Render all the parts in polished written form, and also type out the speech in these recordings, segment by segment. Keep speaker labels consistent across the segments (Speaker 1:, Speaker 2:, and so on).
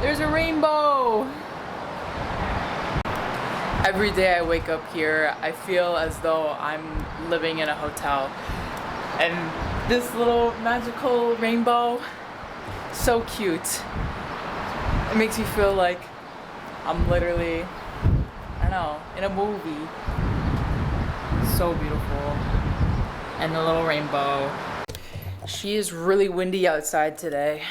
Speaker 1: There's a rainbow! Every day I wake up here, I feel as though I'm living in a hotel. And this little magical rainbow, so cute. It makes me feel like I'm literally, I don't know, in a movie. So beautiful. And the little rainbow. She is really windy outside today.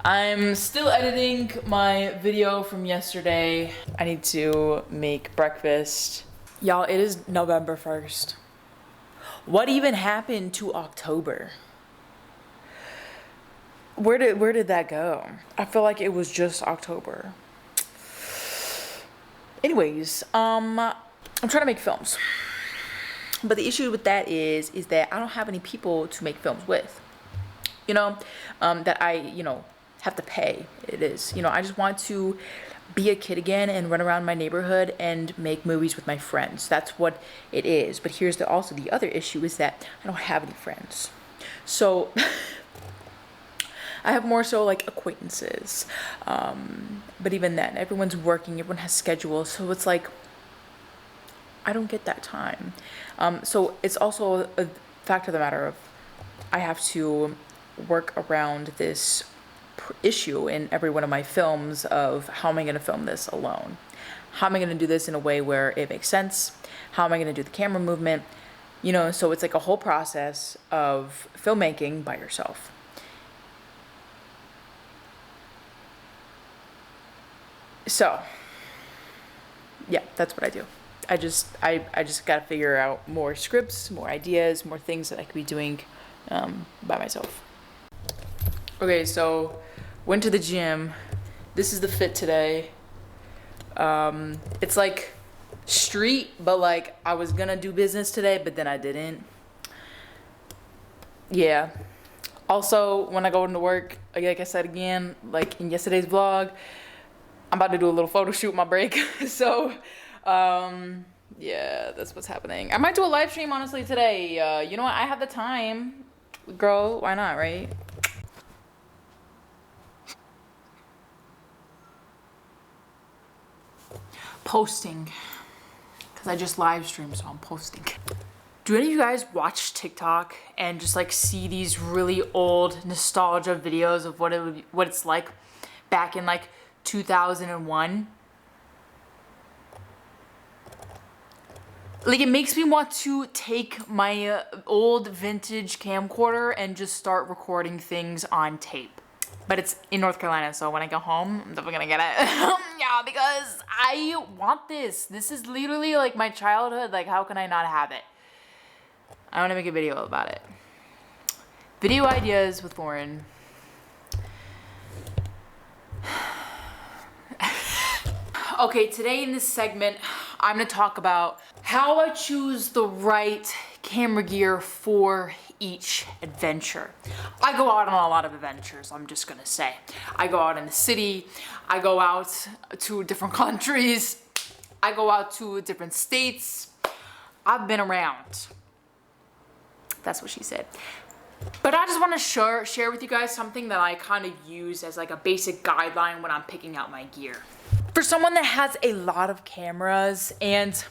Speaker 1: I'm still editing my video from yesterday. I need to make breakfast. Y'all, it is November 1st. What even happened to October? Where did that go? I feel like it was just October. Anyways, I'm trying to make films. But the issue with that is that I don't have any people to make films with. You know, that I, you know, have to pay. It is, you know, I just want to be a kid again and run around my neighborhood and make movies with my friends. That's what it is. But here's also the other issue is that I don't have any friends. So I have more so like acquaintances. But even then, everyone's working, everyone has schedules. So it's like, I don't get that time. So it's also a fact of the matter of I have to work around this issue in every one of my films of how am I going to film this alone? How am I going to do this in a way where it makes sense? How am I going to do the camera movement? You know, so it's like a whole process of filmmaking by yourself. So, yeah, that's what I do. I just got to figure out more scripts, more ideas, more things that I could be doing by myself. Okay, so went to the gym. This is the fit today. It's like street, but like I was gonna do business today, but then I didn't. Yeah. Also, when I go into work, like I said again, like in yesterday's vlog, I'm about to do a little photo shoot my break. So, yeah, that's what's happening. I might do a live stream honestly today. You know what? I have the time. Girl, why not, right? Posting, because I just live streamed, so I'm posting. Do any of you guys watch TikTok and just like see these really old nostalgia videos of what it's like back in like 2001? Like, it makes me want to take my old vintage camcorder and just start recording things on tape. But it's in North Carolina, so when I go home, I'm definitely gonna get it. Yeah, because I want this. This is literally like my childhood. Like, how can I not have it? I wanna make a video about it. Video ideas with Lauren. Okay, today in this segment, I'm gonna talk about how I choose the right camera gear for each adventure. I go out on a lot of adventures, I'm just gonna say. I go out in the city, I go out to different countries, I go out to different states. I've been around. That's what she said. But I just want to share with you guys something that I kind of use as like a basic guideline when I'm picking out my gear. For someone that has a lot of cameras and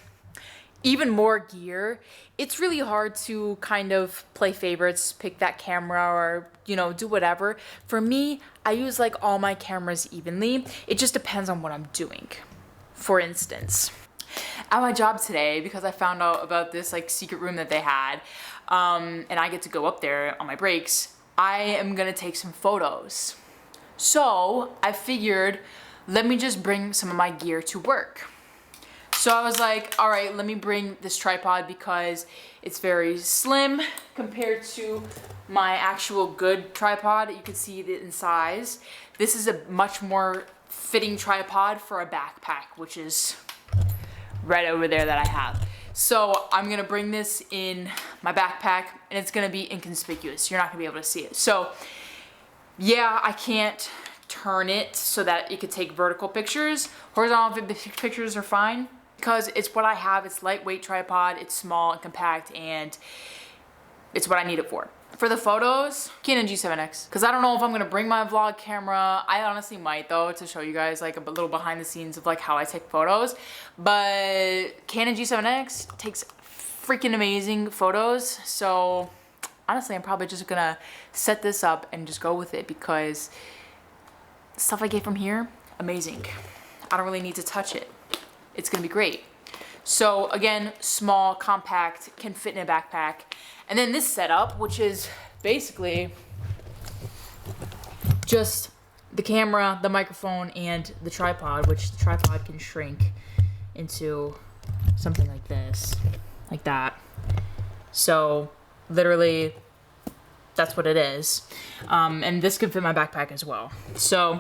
Speaker 1: even more gear, it's really hard to kind of play favorites, pick that camera, or, you know, do whatever. For me, I use like all my cameras evenly. It just depends on what I'm doing. For instance, at my job today, because I found out about this like secret room that they had, and I get to go up there on my breaks, I am gonna take some photos. So I figured, let me just bring some of my gear to work. So I was like, all right, let me bring this tripod because it's very slim compared to my actual good tripod. You can see it in size. This is a much more fitting tripod for a backpack, which is right over there that I have. So I'm gonna bring this in my backpack and it's gonna be inconspicuous. You're not gonna be able to see it. So yeah, I can't turn it so that it could take vertical pictures. Horizontal pictures are fine because it's what I have. It's lightweight tripod, it's small and compact, and it's what I need it for. For the photos, Canon G7X, because I don't know if I'm gonna bring my vlog camera. I honestly might though, to show you guys like a little behind the scenes of like how I take photos. But Canon G7X takes freaking amazing photos. So honestly, I'm probably just gonna set this up and just go with it, because stuff I get from here, amazing. I don't really need to touch it. It's gonna be great. So again, small, compact, can fit in a backpack. And then this setup, which is basically just the camera, the microphone, and the tripod, which the tripod can shrink into something like this, like that. So literally, that's what it is. And this can fit my backpack as well. So,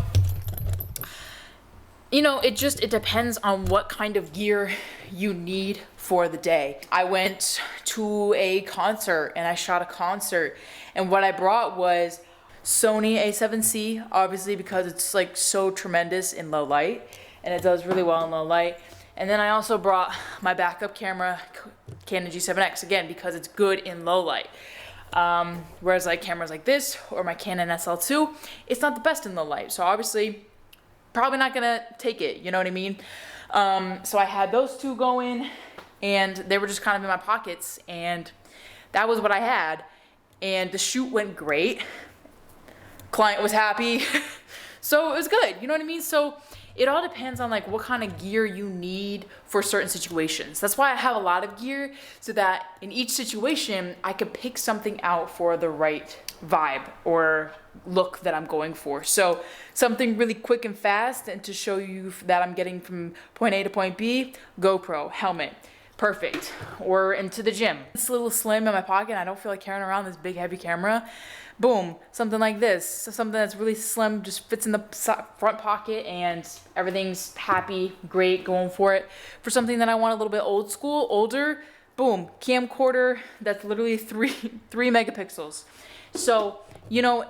Speaker 1: you know, it depends on what kind of gear you need for the day. I went to a concert and I shot a concert, and what I brought was Sony a7C, obviously because it's like so tremendous in low light, and it does really well in low light. And then I also brought my backup camera, Canon G7X, again because it's good in low light. Whereas like cameras like this or my Canon SL2, it's not the best in low light. So obviously, probably not gonna take it, you know what I mean? So I had those two going, and they were just kind of in my pockets, and that was what I had. And the shoot went great. Client was happy. So it was good, you know what I mean? So it all depends on like what kind of gear you need for certain situations. That's why I have a lot of gear, so that in each situation I could pick something out for the right vibe or look that I'm going for. So something really quick and fast, and to show you that I'm getting from point A to point B, GoPro, helmet, perfect. Or into the gym. It's a little slim in my pocket, I don't feel like carrying around this big heavy camera. Boom, something like this. So something that's really slim, just fits in the front pocket, and everything's happy, great, going for it. For something that I want a little bit old school, older, boom, camcorder that's literally three megapixels. So, you know,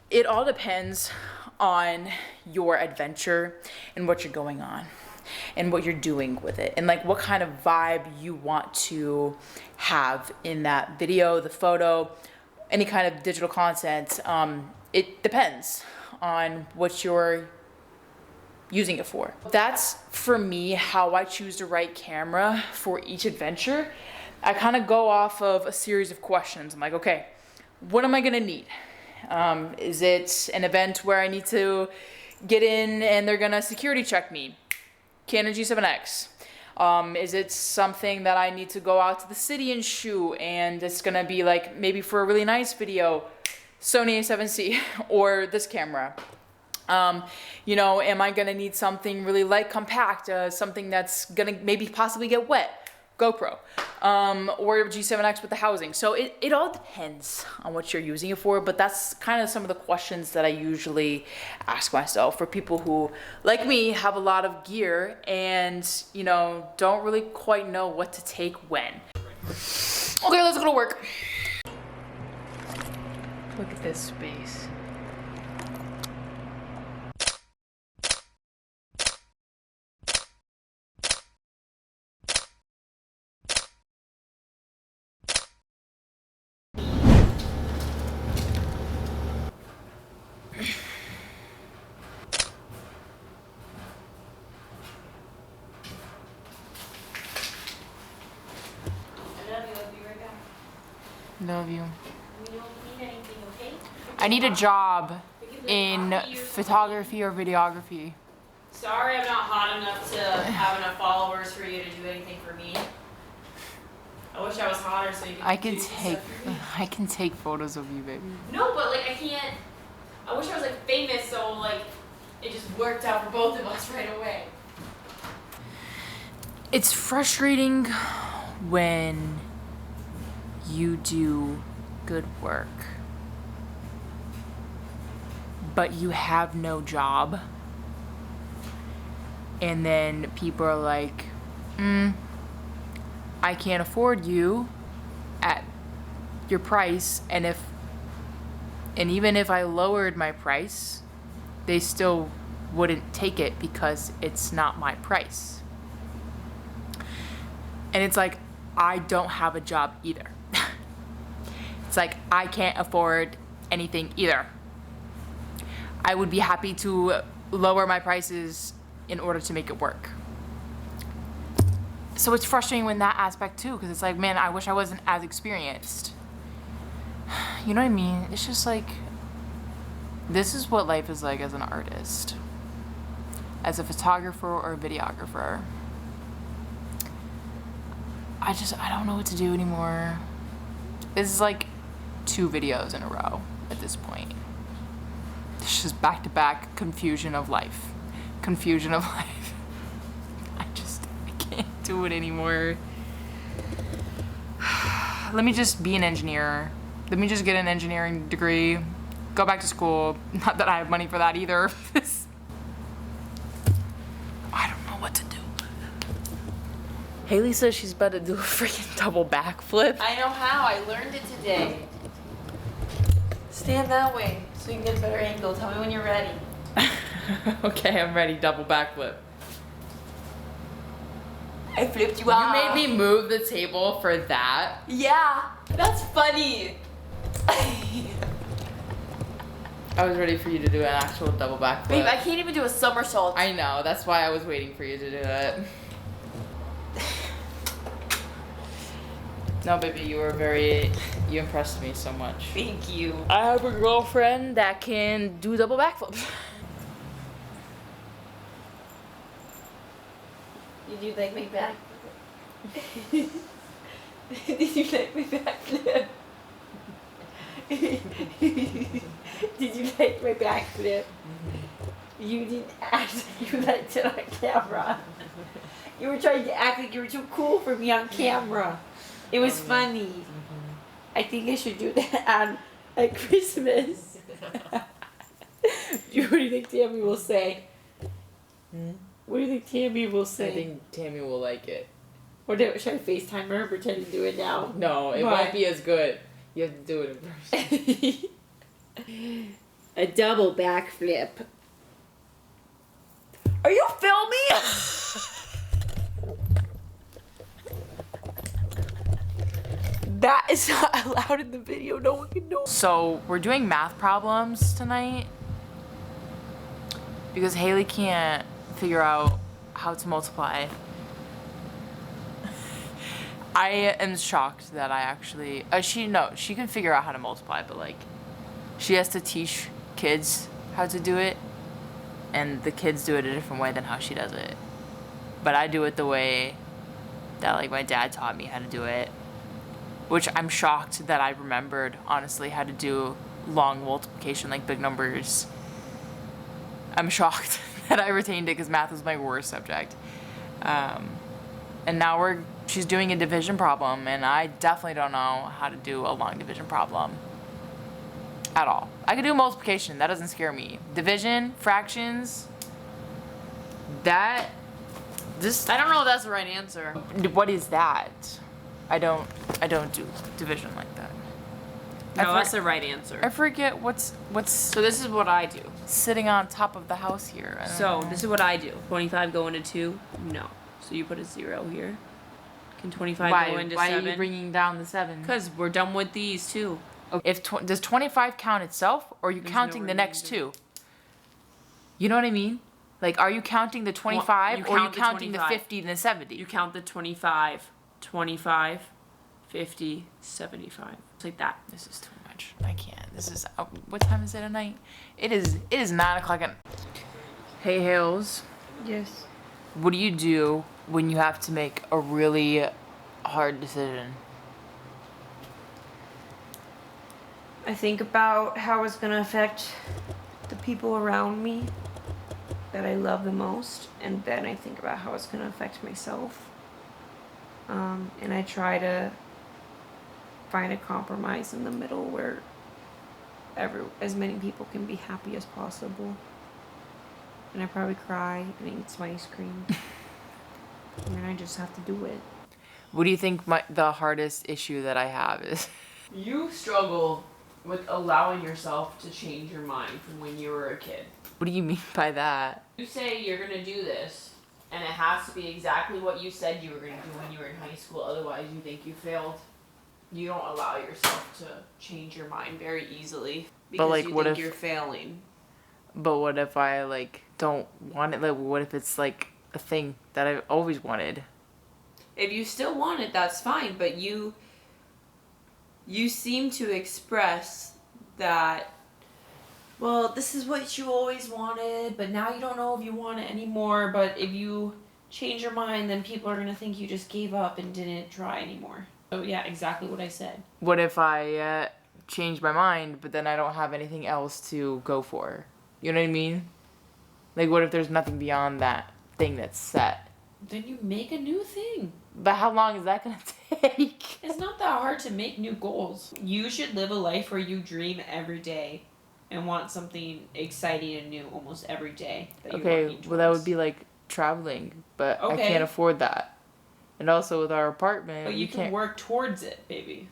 Speaker 1: it all depends on your adventure and what you're going on and what you're doing with it, and like what kind of vibe you want to have in that video, the photo, any kind of digital content. It depends on what you're using it for. That's, for me, how I choose the right camera for each adventure. I kind of go off of a series of questions. I'm like, okay, what am I gonna need? Is it an event where I need to get in and they're gonna security check me? Canon G7X. Is it something that I need to go out to the city and shoot, and it's gonna be like maybe for a really nice video, Sony a7C or this camera? You know, am I gonna need something really light, compact, something that's gonna maybe possibly get wet? GoPro, or G7X with the housing. So it all depends on what you're using it for, but that's kind of some of the questions that I usually ask myself for people who, like me, have a lot of gear and, you know, don't really quite know what to take when. Okay, let's go to work. Look at this space. Love you. I need a job in photography or videography.
Speaker 2: Sorry, I'm not hot enough to have enough followers for you to do anything for me. I wish I was hotter so you could
Speaker 1: I can take photos of you, baby.
Speaker 2: No, but like I can't. I wish I was like famous so like it just worked out for both of us right away.
Speaker 1: It's frustrating when you do good work, but you have no job, and then people are like, I can't afford you at your price, and even if I lowered my price, they still wouldn't take it because it's not my price. And it's like, I don't have a job either. It's It's like, I can't afford anything either. I would be happy to lower my prices in order to make it work. So it's frustrating in that aspect too, because it's like, man, I wish I wasn't as experienced. You know what I mean? It's just like, this is what life is like as an artist, as a photographer or a videographer. I don't know what to do anymore. This is like 2 videos in a row at this point. It's just back-to-back confusion of life. Confusion of life. I can't do it anymore. Let me just be an engineer. Let me just get an engineering degree. Go back to school. Not that I have money for that either. I don't know what to do. Haley says she's about to do a freaking double backflip.
Speaker 2: I know how. I learned it today. Stand that way so you can get a better angle. Tell me when you're ready.
Speaker 1: Okay, I'm ready. Double backflip.
Speaker 2: I flipped you off.
Speaker 1: You made me move the table for that.
Speaker 2: Yeah, that's funny.
Speaker 1: I was ready for you to do an actual double backflip.
Speaker 2: Babe, I can't even do a somersault.
Speaker 1: I know. That's why I was waiting for you to do it. No, baby, you impressed me so much.
Speaker 2: Thank you.
Speaker 1: I have a girlfriend that can do double backflips.
Speaker 2: Did you like my back? Did you like my backflip? Did you like my backflip? You didn't act like you liked it on camera. You were trying to act like you were too cool for me on camera. It was funny. I think I should do that at Christmas. What do you think Tammy will say? What do you think Tammy will say?
Speaker 1: I think Tammy will like it.
Speaker 2: Or should I FaceTime her and pretend to do it now?
Speaker 1: No, it won't be as good. You have to do it in person.
Speaker 2: A double backflip. Are you filming? That is not allowed in the video. No one can know.
Speaker 1: So we're doing math problems tonight because Haley can't figure out how to multiply. I am shocked that I actually, she can figure out how to multiply, but like, she has to teach kids how to do it, and the kids do it a different way than how she does it. But I do it the way that like my dad taught me how to do it, which I'm shocked that I remembered, honestly, how to do long multiplication, like big numbers. I'm shocked that I retained it because math was my worst subject. And now she's doing a division problem, and I definitely don't know how to do a long division problem at all. I can do multiplication, that doesn't scare me. Division, fractions, I don't know if that's the right answer. What is that? I don't do division like that.
Speaker 2: No, that's the right answer.
Speaker 1: I forget what's
Speaker 2: So this is what I do.
Speaker 1: sitting on top of the house here.
Speaker 2: So this is what I do. 25 go into 2? No. So you put a 0 here. Can 25 go into 7?
Speaker 1: Why are you bringing down the 7?
Speaker 2: Because we're done with these too.
Speaker 1: Okay. Does 25 count itself, or are you counting the next 2? You know what I mean? Like, are you counting the 25, or are you counting the 50 and the 70?
Speaker 2: You count the 25, 25, 50, 75. It's like that.
Speaker 1: This is too much. I can't. This is what time is it at night? It is 9 o'clock at. Hey Hales,
Speaker 2: Yes.
Speaker 1: what do you do when you have to make a really hard decision?
Speaker 2: I think about how it's gonna affect the people around me that I love the most, and then I think about how it's gonna affect myself. And I try to find a compromise in the middle where as many people can be happy as possible. And I probably cry and eat some ice cream. And then I just have to do it.
Speaker 1: What do you think the hardest issue that I have is?
Speaker 3: You struggle with allowing yourself to change your mind from when you were a kid.
Speaker 1: What do you mean by that?
Speaker 3: You say you're gonna do this, and it has to be exactly what you said you were gonna do when you were in high school, otherwise you think you failed. You don't allow yourself to change your mind very easily because
Speaker 1: like,
Speaker 3: you
Speaker 1: what
Speaker 3: think
Speaker 1: if-
Speaker 3: you're failing.
Speaker 1: But what if I, like, don't want it? Like, what if it's, like, a thing that I've always wanted?
Speaker 2: If you still want it, that's fine, but you seem to express that, well, this is what you always wanted, but now you don't know if you want it anymore, but if you change your mind, then people are going to think you just gave up and didn't try anymore. So yeah, exactly what I said.
Speaker 1: What if I change my mind, but then I don't have anything else to go for? You know what I mean? Like, what if there's nothing beyond that thing that's set?
Speaker 2: Then you make a new thing.
Speaker 1: But how long is that gonna take?
Speaker 2: It's not that hard to make new goals. You should live a life where you dream every day and want something exciting and new almost every day that you're
Speaker 1: Okay,
Speaker 2: working
Speaker 1: well, that would
Speaker 2: towards.
Speaker 1: be like traveling, but I
Speaker 2: Okay.
Speaker 1: can't afford that. And also with our apartment,
Speaker 2: But
Speaker 1: we
Speaker 2: you can
Speaker 1: can't.
Speaker 2: work towards it, baby.